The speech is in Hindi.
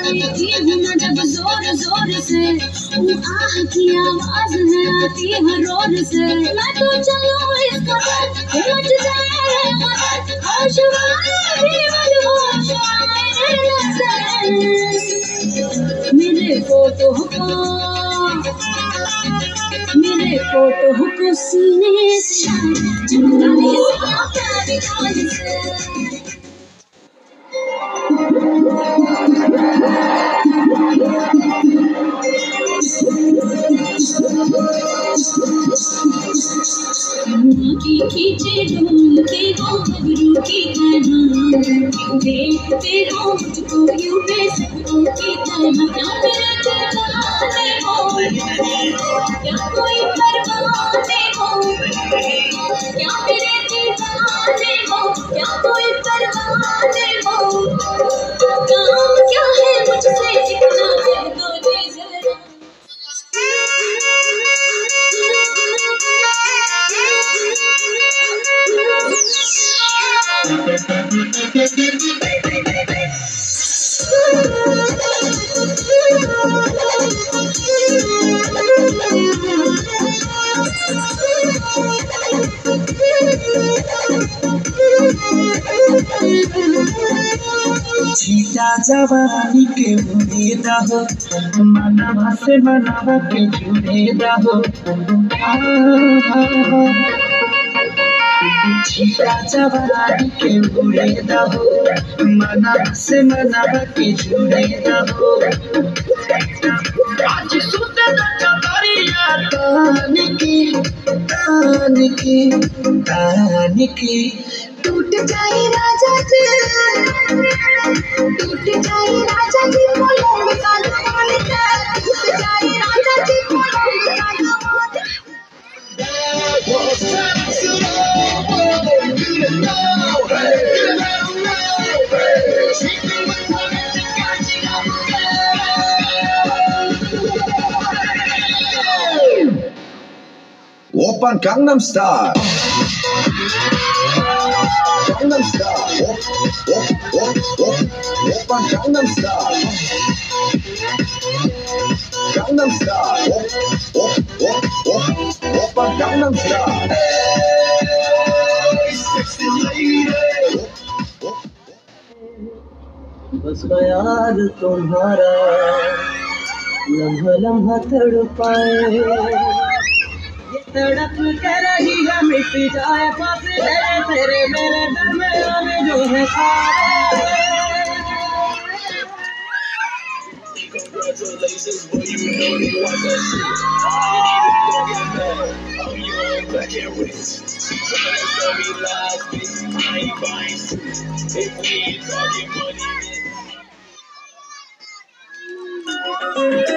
देखी हूँ मैं जब जोर जोर से, वो आह की आवाज है आती है रोर से। मैं तो चलूं इस कदर मच जाए मदद, होश वाले भी मदहोश आए नजर। मेरे फोटो को सीने से चिपका ले प्यारी जान से। की खींचे ढूंढ के वो घबरू की तरह, क्यों देखते हो मुझको यूं बेसब्रों की तरह। क्या मेरे दीवाने हो, क्या कोई परवाने हो, क्या मेरे दीवाने हो, क्या कोई परवाने हो। काम क्या है मुझसे इतना कह दो जी जरा। छीटा जवानी के उड़ेदा हो, मनवा से मनवा के जुड़ेदा हो। छीटा जवानी के उड़ेदा हो, मनवा से मनवा के जुड़ेदा हो। आज सुंदर चतरिया तान की टूट जाए राजा जी, टूट जाए राजा जी बोलो काला मालिक, टूट जाए राजा जी बोलो काला मालिक। Oppan Gangnam Style. Gangnam Style. Oppan Gangnam Style. Gangnam Style. Oppan Gangnam Style. Hey, sexy lady. बस ख्याल तुम्हारा लम्हा लम्हा तड़पाए, ये तड़प कर रही है मिट जाए फासले तेरे मेरे दरमियान जो है सारे। Congratulations, boy, you know they want that shit. Don't get mad. I'm young, black and rich. She tryna sell me lies, bitch. I ain't buying shit. If we ain't talking money, then